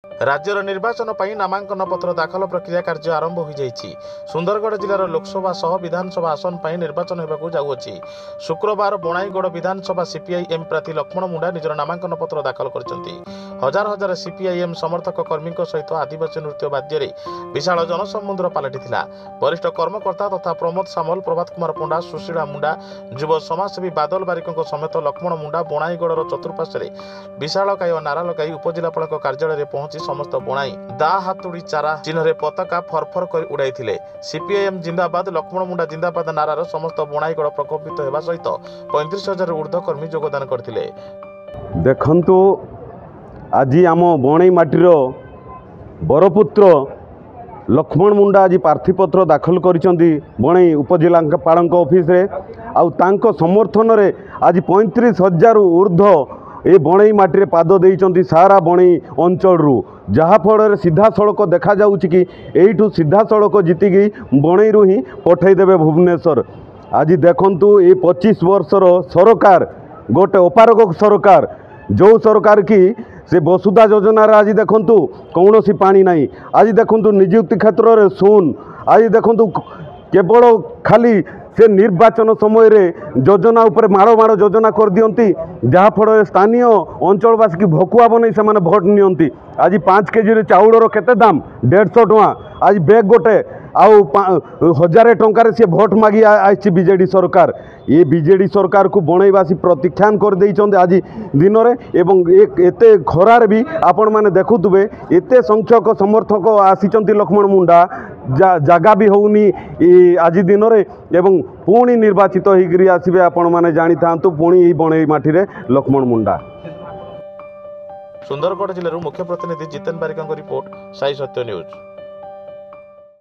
राज्यर निर्वाचन पर नामांकन पत्र दाखल प्रक्रिया कार्य आरंभ हो जाइछि। सुंदरगढ़ जिलार लोकसभा सह विधानसभा आसन पर निर्वाचन होगा जाऊँगी। शुक्रवार बणाईगढ़ विधानसभा सीपीआईएम प्रार्थी लक्ष्मण मुंडा निजर नामांकन पत्र दाखल करछन्ति। हजार हजार सीपीआईएम समर्थक कर्मी सहित आदिवासी नृत्य वाद्य विशाल जनसमुद्र पलटिथिला। वरिष्ठ कर्मकर्ता तथा प्रमोद सामल, प्रभात कुमार पंडा, सुशीला मुंडा, युव समाजसेवी बादल बारिकों समेत लक्ष्मण मुंडा बणाईगढ़ चतुर्पार्श्वे विशालकाय नारा लगाई उपजिलापाल कार्यालय पहुंची समस्त बणाई दा हातुड़ी चारा चिन्ह पताका फरफर कर उड़ाई। सीपीआईएम जिंदाबाद, लक्ष्मण मुंडा जिंदाबाद नारार समस्त बणाईगढ़ प्रकोपित होगा सहित 35,000 ऊर्ध्व कर्मी योगदान करथिले। देखंतु आज आम बणाई माटीर बरपुत्र लक्ष्मण मुंडा आज प्रार्थीपत्र दाखल करिसेंती बणाई उपजिलापाल ऑफिस रे। आउ तांको समर्थन रे आज 35,000 ऊर्ध्व ये बणई माटी पाद देइचंती सारा बणई अंचल जहाँफल सीधा सड़क देखा जाउछि कि एइठू सीधा सड़क जीतिकी बणई रू ही पठेदेवे भुवनेश्वर। आज देखंतु ये 25 वर्षर सरकार गोटे अपारग सरकार, जो सरकार की से वसुधा योजनार आज देखंतु कौन सी पानी नहीं। आज देखंतु नियुक्ति क्षेत्र में शून। आज देखंतु केवल खाली से निर्वाचन समय रे योजना उपर माड़ माड़ योजना कर दियंती, जहाँफल स्थानीय अंचलवासी की भकुआ बन से भोट नियंती। आज 5 केजी चाउलर केते दाम 150 टଙ୍କା। आज बैग गोटे आउ 1000 टंकार सी भोट मागी आई बीजेडी सरकार। ये बीजेडी सरकार को बणईवासी प्रत्याख्यान कर देइचंते आज दिन में। एवं एक एते खरार भी आपण माने देखुतबे एते संख्यक समर्थक आसीचंती लक्ष्मण मुंडा जगह भी होउनी आज दिन में। एवं पुणी निर्वाचित होकर आसबे आपण माने जानी थांतु पुणी बणई माटी रे लक्ष्मण मुंडा। सुंदरगढ़ जिले मुख्य प्रतिनिधि जितेन बारिकों रिपोर्ट, साई सत्य न्यूज।